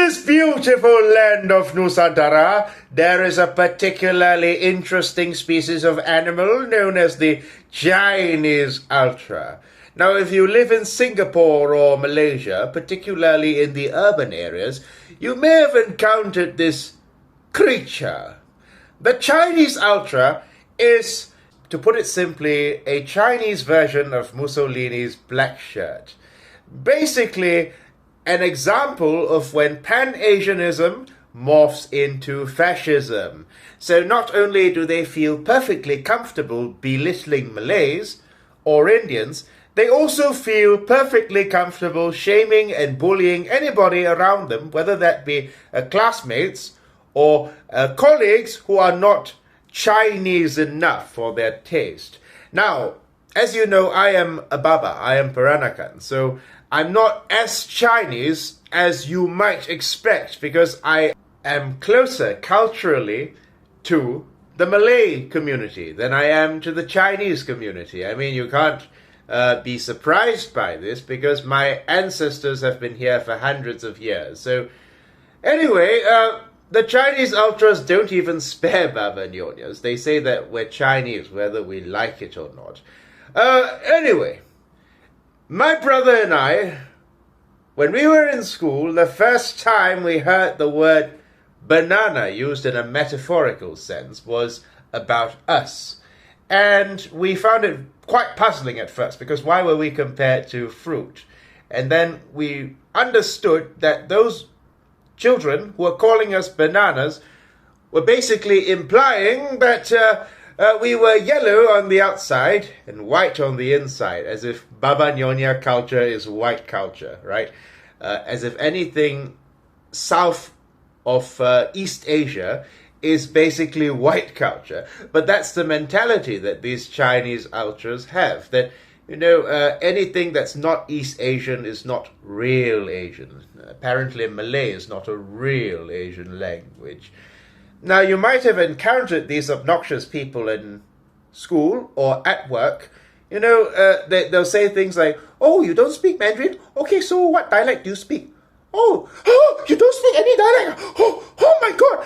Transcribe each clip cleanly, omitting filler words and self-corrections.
this beautiful land of Nusantara, there is a particularly interesting species of animal known as the Chinese ultra. Now, if you live in Singapore or Malaysia, particularly in the urban areas, you may have encountered this creature. The Chinese ultra is, to put it simply, a Chinese version of Mussolini's black shirt. Basically, an example of when Pan-Asianism morphs into fascism. So not only do they feel perfectly comfortable belittling Malays or Indians, they also feel perfectly comfortable shaming and bullying anybody around them, whether that be classmates or colleagues who are not Chinese enough for their taste. Now, as you know, I am a Baba, I am Peranakan, so I'm not as Chinese as you might expect because I am closer culturally to the Malay community than I am to the Chinese community. I mean, you can't be surprised by this because my ancestors have been here for hundreds of years. So anyway, the Chinese ultras don't even spare Baba Nyonyas. They say that we're Chinese whether we like it or not. Anyway, my brother and I, when we were in school, the first time we heard the word banana used in a metaphorical sense was about us. And we found it quite puzzling at first, because why were we compared to fruit? And then we understood that those children who were calling us bananas were basically implying that we were yellow on the outside and white on the inside, as if Baba Nyonya culture is white culture, right? As if anything south of East Asia is basically white culture. But that's the mentality that these Chinese ultras have, that, you know, anything that's not East Asian is not real Asian. Apparently Malay is not a real Asian language. Now, you might have encountered these obnoxious people in school or at work. You know, they'll say things like, "Oh, you don't speak Mandarin? Okay, so what dialect do you speak?" Oh, you don't speak any dialect? Oh my God!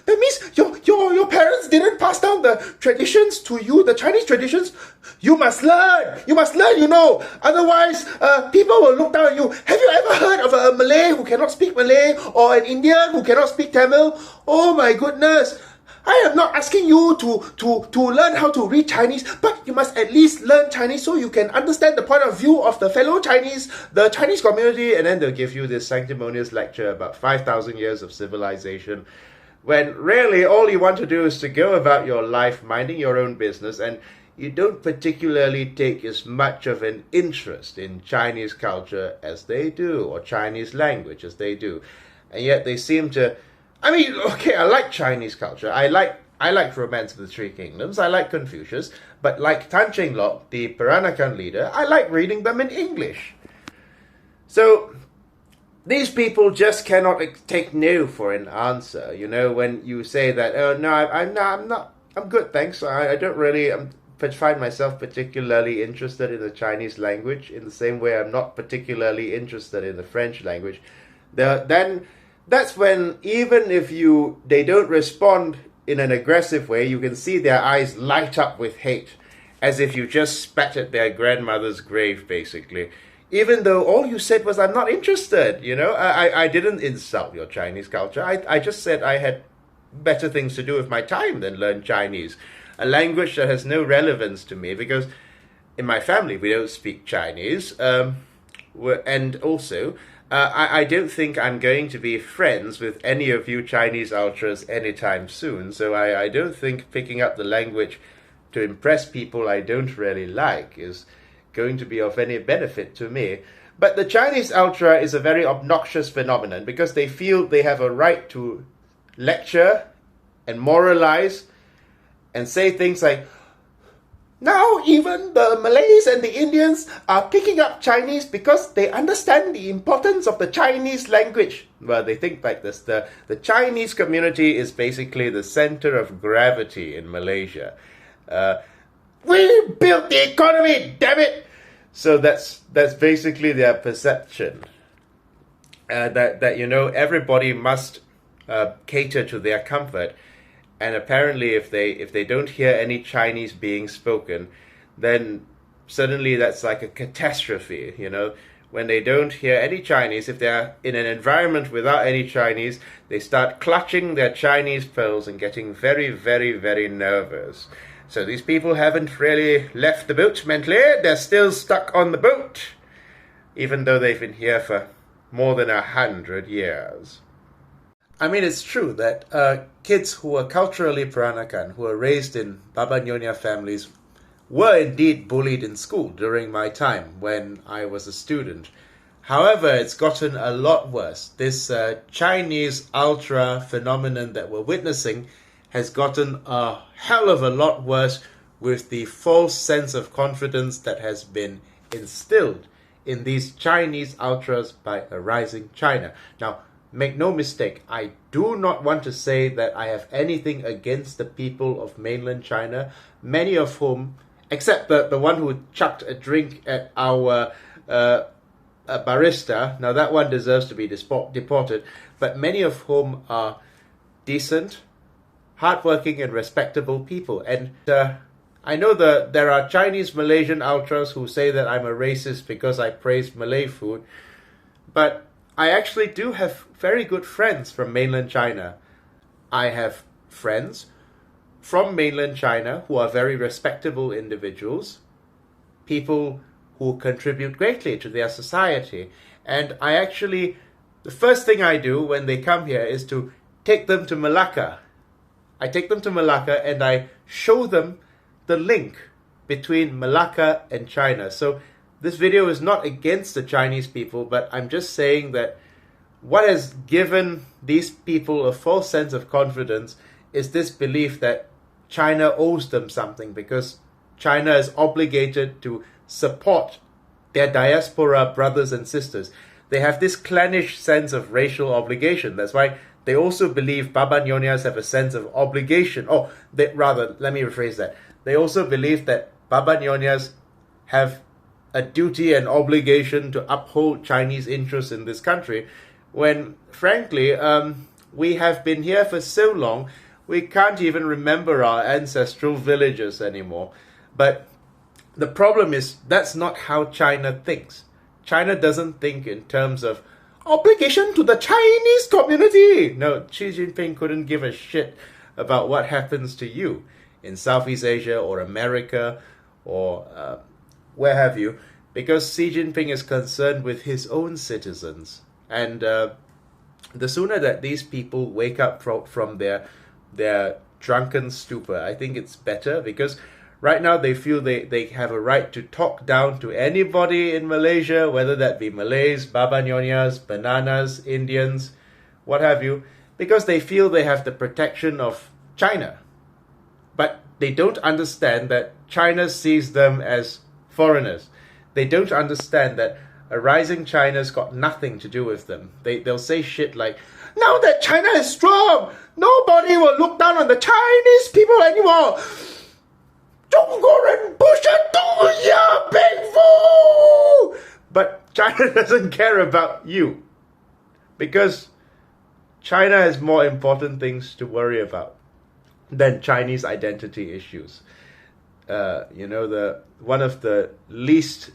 That means your parents didn't pass down the traditions to you, the Chinese traditions. You must learn. You must learn. You know. Otherwise, people will look down at you. Have you ever heard of a Malay who cannot speak Malay, or an Indian who cannot speak Tamil? Oh my goodness! I am not asking you to learn how to read Chinese, but you must at least learn Chinese so you can understand the point of view of the fellow Chinese, the Chinese community, and then they'll give you this sanctimonious lecture about 5,000 years of civilization, when really all you want to do is to go about your life minding your own business, and you don't particularly take as much of an interest in Chinese culture as they do, or Chinese language as they do. And yet they seem to... I mean, okay, I like Chinese culture. I like Romance of the Three Kingdoms. I like Confucius. But like Tan Cheng Lock, the Peranakan leader, I like reading them in English. So these people just cannot take no for an answer. You know, when you say that, "Oh no, I'm good, thanks. I don't really find myself particularly interested in the Chinese language in the same way I'm not particularly interested in the French language," then that's when, even if they don't respond in an aggressive way, you can see their eyes light up with hate, as if you just spat at their grandmother's grave, basically. Even though all you said was, "I'm not interested," you know? I didn't insult your Chinese culture. I just said I had better things to do with my time than learn Chinese, a language that has no relevance to me, because in my family we don't speak Chinese, and also... I don't think I'm going to be friends with any of you Chinese ultras anytime soon, so I don't think picking up the language to impress people I don't really like is going to be of any benefit to me. But the Chinese ultra is a very obnoxious phenomenon because they feel they have a right to lecture and moralize and say things like, "Now even the Malays and the Indians are picking up Chinese because they understand the importance of the Chinese language." Well, they think like this. The Chinese community is basically the center of gravity in Malaysia. We built the economy, damn it! So that's basically their perception. that everybody must cater to their comfort, and apparently if they don't hear any Chinese being spoken, then suddenly that's like a catastrophe. When they don't hear any Chinese, if they're in an environment without any Chinese, they start clutching their Chinese pearls and getting very, very, very nervous. So these people haven't really left the boat mentally. They're still stuck on the boat, even though they've been here for more than 100 years. I mean, it's true that kids who are culturally Peranakan, who are raised in Baba Nyonya families, were indeed bullied in school during my time when I was a student. However, it's gotten a lot worse. This Chinese ultra phenomenon that we're witnessing has gotten a hell of a lot worse with the false sense of confidence that has been instilled in these Chinese ultras by a rising China. Now, make no mistake, I do not want to say that I have anything against the people of mainland China, many of whom, except the one who chucked a drink at our barista, now that one deserves to be deported, but many of whom are decent, hardworking and respectable people. And I know that there are Chinese Malaysian ultras who say that I'm a racist because I praise Malay food, but I actually do have very good friends from mainland China. I have friends from mainland China who are very respectable individuals, people who contribute greatly to their society. And the first thing I do when they come here is to take them to Malacca. I take them to Malacca and I show them the link between Malacca and China. So this video is not against the Chinese people, but I'm just saying that what has given these people a false sense of confidence is this belief that China owes them something because China is obligated to support their diaspora brothers and sisters. They have this clannish sense of racial obligation. That's why they also believe Baba Nyonyas have a sense of obligation. Let me rephrase that. They also believe that Baba Nyonyas have a duty and obligation to uphold Chinese interests in this country, when, frankly, we have been here for so long, we can't even remember our ancestral villages anymore. But the problem is, that's not how China thinks. China doesn't think in terms of obligation to the Chinese community. No, Xi Jinping couldn't give a shit about what happens to you in Southeast Asia or America or where have you, because Xi Jinping is concerned with his own citizens. And the sooner that these people wake up from their drunken stupor, I think it's better, because right now they feel they have a right to talk down to anybody in Malaysia, whether that be Malays, Baba Nyonyas, Bananas, Indians, what have you, because they feel they have the protection of China. But they don't understand that China sees them as foreigners. They don't understand that a rising China's got nothing to do with them. They'll say shit like, now that China is strong, nobody will look down on the Chinese people anymore. Don't go and push it to your big fool. But China doesn't care about you, because China has more important things to worry about than Chinese identity issues. One of the least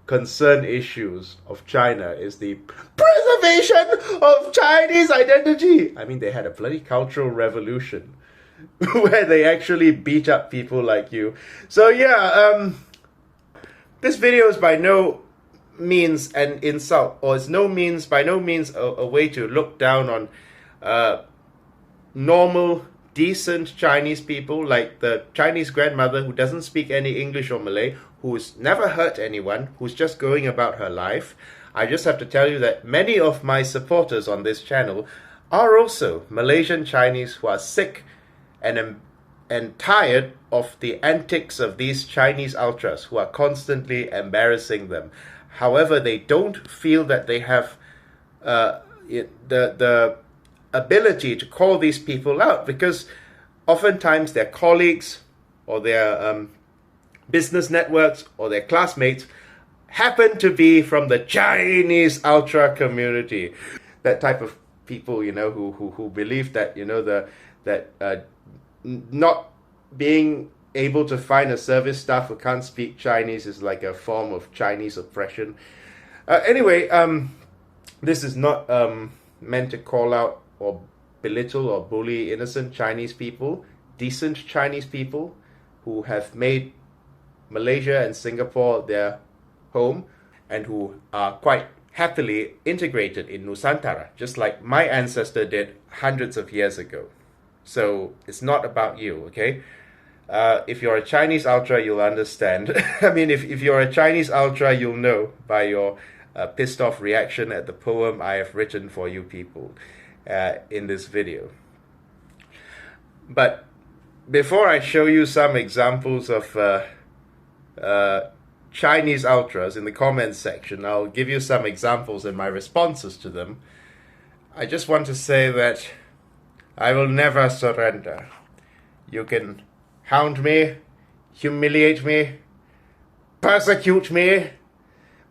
concern issues of China is the preservation of Chinese identity. I mean, they had a bloody cultural revolution where they actually beat up people like you. So yeah, this video is by no means an insult, or it's by no means a way to look down on normal, decent Chinese people, like the Chinese grandmother who doesn't speak any English or Malay, who's never hurt anyone, who's just going about her life. I just have to tell you that many of my supporters on this channel are also Malaysian Chinese who are sick and tired of the antics of these Chinese ultras who are constantly embarrassing them. However, they don't feel that they have the ability to call these people out, because oftentimes their colleagues or their business networks or their classmates happen to be from the Chinese ultra community. that type of people, who believe that, not being able to find a service staff who can't speak Chinese is like a form of Chinese oppression. Anyway, this is not meant to call out or belittle or bully innocent Chinese people, decent Chinese people who have made Malaysia and Singapore their home and who are quite happily integrated in Nusantara, just like my ancestor did hundreds of years ago. So it's not about you, okay? If you're a Chinese ultra, you'll understand. I mean, if you're a Chinese ultra, you'll know by your pissed off reaction at the poem I have written for you people in this video. But before I show you some examples of Chinese ultras in the comments section, I'll give you some examples and my responses to them. I just want to say that I will never surrender. You can hound me, humiliate me, persecute me,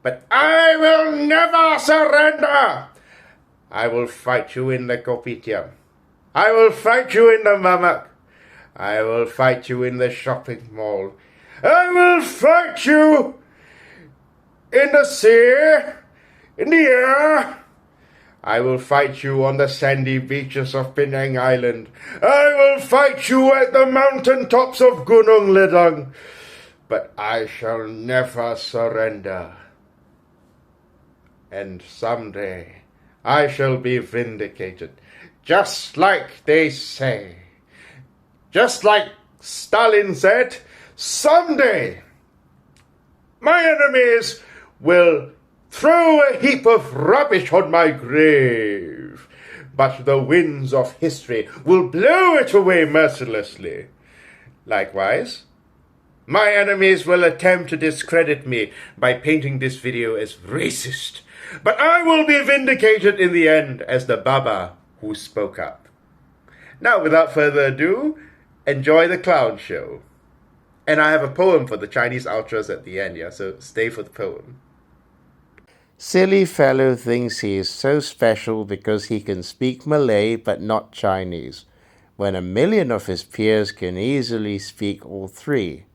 but I will never surrender. I will fight you in the kopitiam. I will fight you in the mamak. I will fight you in the shopping mall. I will fight you in the sea, in the air. I will fight you on the sandy beaches of Penang Island. I will fight you at the mountain tops of Gunung Ledang. But I shall never surrender. And someday I shall be vindicated, just like they say. Just like Stalin said, someday my enemies will throw a heap of rubbish on my grave, but the winds of history will blow it away mercilessly. Likewise, my enemies will attempt to discredit me by painting this video as racist, but I will be vindicated in the end as the Baba who spoke up. Now, without further ado, enjoy the clown show. And I have a poem for the Chinese ultras at the end, so stay for the poem. Silly fellow thinks he is so special because he can speak Malay but not Chinese, when 1,000,000 of his peers can easily speak all three.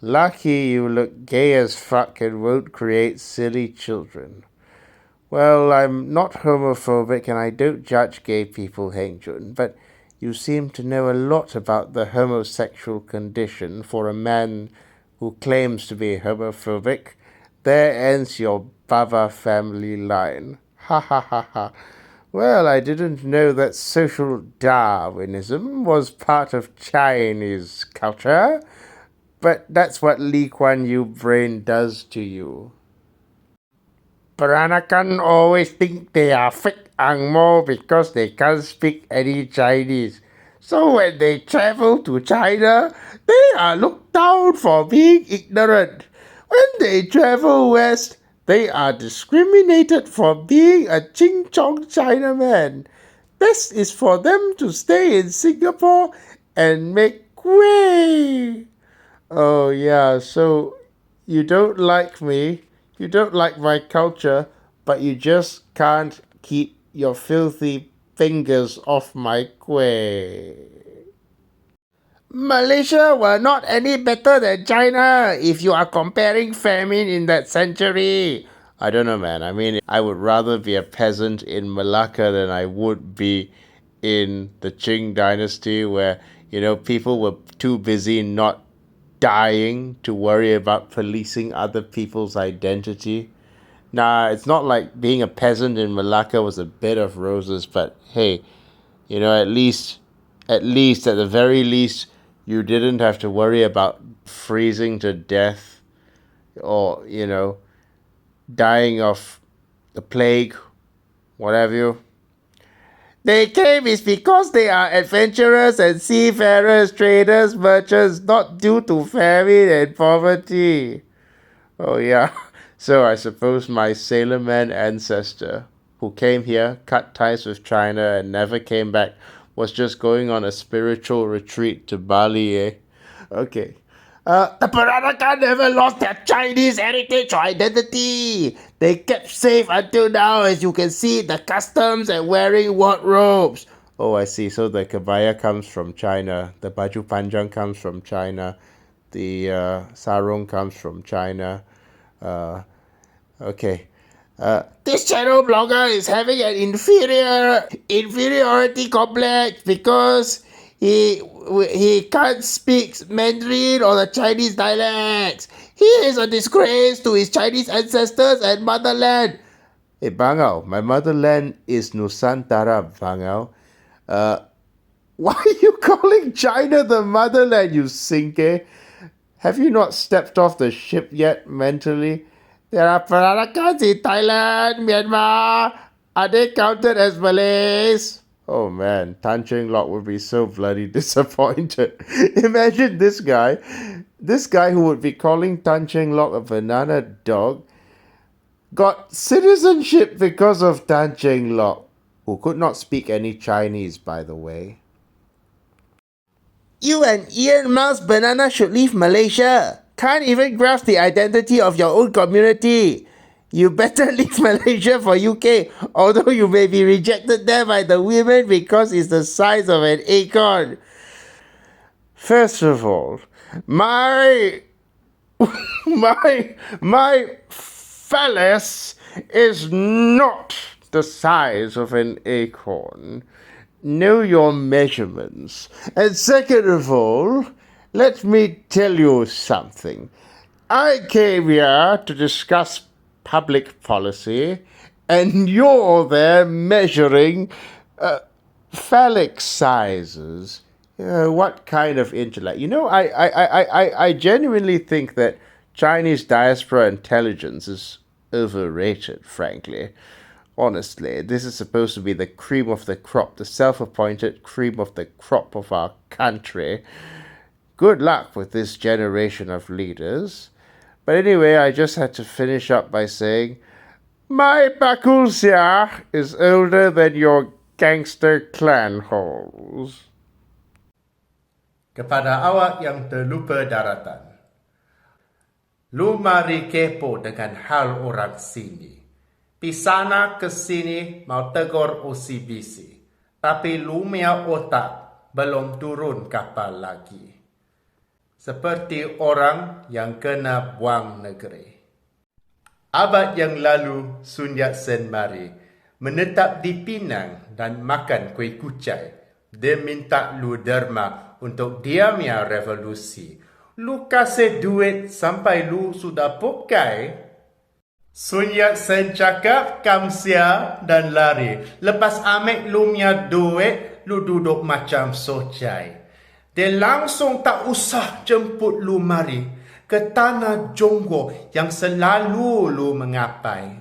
Lucky you look gay as fuck and won't create silly children. Well, I'm not homophobic and I don't judge gay people, Heng Jun, but you seem to know a lot about the homosexual condition for a man who claims to be homophobic. There ends your Baba family line. Ha ha ha ha. Well, I didn't know that social Darwinism was part of Chinese culture, but that's what Lee Kuan Yew brain does to you. Peranakan always think they are fake Angmo because they can't speak any Chinese. So when they travel to China, they are looked down for being ignorant. When they travel west, they are discriminated for being a Ching Chong Chinaman. Best is for them to stay in Singapore and make kueh. Oh yeah, so you don't like me, you don't like my culture, but you just can't keep your filthy fingers off my kueh. Malaysia were not any better than China if you are comparing famine in that century. I don't know, man. I mean, I would rather be a peasant in Malacca than I would be in the Qing dynasty where, people were too busy not dying to worry about policing other people's identity. Nah, it's not like being a peasant in Malacca was a bed of roses, but hey, at least, at the very least, you didn't have to worry about freezing to death or, dying of the plague, what have you. They came is because they are adventurers and seafarers, traders, merchants, not due to famine and poverty. Oh yeah, so I suppose my sailorman ancestor, who came here, cut ties with China and never came back, was just going on a spiritual retreat to Bali, eh? Okay, The Peranakan never lost their Chinese heritage or identity. They kept safe until now, as you can see, the customs and wearing what robes. Oh, I see. So the kebaya comes from China. The baju panjang comes from China. The sarung comes from China. Okay. This channel blogger is having an inferiority complex because he can't speak Mandarin or the Chinese dialects. He is a disgrace to his Chinese ancestors and motherland. Hey, Bangau, my motherland is Nusantara, Bangau. Why are you calling China the motherland, you sinke? Have you not stepped off the ship yet mentally? There are Peranakans in Thailand, Myanmar. Are they counted as Malays? Oh man, Tan Cheng Lock would be so bloody disappointed. Imagine this guy who would be calling Tan Cheng Lock a banana dog, got citizenship because of Tan Cheng Lock, who could not speak any Chinese, by the way. You and Ian Miles Banana should leave Malaysia. Can't even grasp the identity of your own community. You better leave Malaysia for UK, although you may be rejected there by the women because it's the size of an acorn. First of all, my phallus is not the size of an acorn. Know your measurements. And second of all, let me tell you something. I came here to discuss public policy, and you're there measuring phallic sizes. What kind of intellect? I genuinely think that Chinese diaspora intelligence is overrated, frankly. Honestly, this is supposed to be the cream of the crop, the self-appointed cream of the crop of our country. Good luck with this generation of leaders. But anyway, I just had to finish up by saying, my Bakulsia is older than your gangster clan holes. Kepada awak yang terlupa daratan, lu mari kepo dengan hal orang sini. Pisana ke sini mau tegur OCBC, tapi lu punya otak belum turun kapal lagi. Seperti orang yang kena buang negeri. Abad yang lalu, Sun Yat-sen mari menetap di Penang dan makan kuih kucai. Dia minta lu derma untuk diamnya revolusi. Lu kasih duit sampai lu sudah pokai. Sun Yat-sen cakap kamsia dan lari. Lepas ambil lu punya duit, lu duduk macam socai. Dia langsung tak usah jemput lu mari ke tanah Jonggo yang selalu lu mengapai.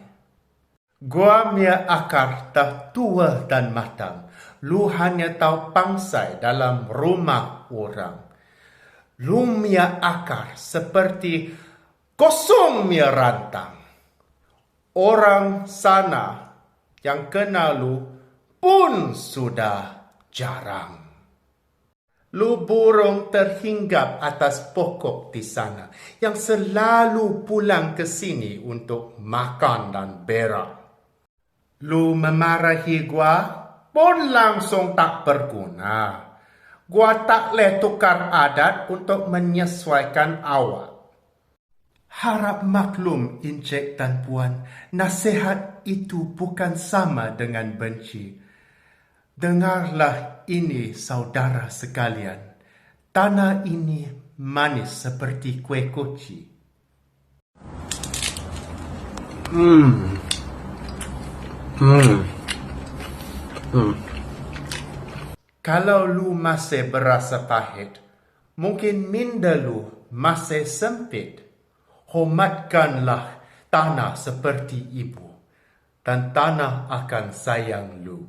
Gua punya akar dah tua dan matang. Lu hanya tahu pangsai dalam rumah orang. Lu punya akar seperti kosong punya rantang. Orang sana yang kenal lu pun sudah jarang. Lu burung terhinggap atas pokok di sana yang selalu pulang ke sini untuk makan dan berak. Lu memarahi gua pun langsung tak berguna. Gua tak boleh tukar adat untuk menyesuaikan awak. Harap maklum, Encik dan Puan, nasihat itu bukan sama dengan benci. Dengarlah ini, saudara sekalian. Tanah ini manis seperti kuih koci. Kalau lu masih berasa pahit, mungkin minda lu masih sempit. Hormatkanlah tanah seperti ibu, dan tanah akan sayang lu.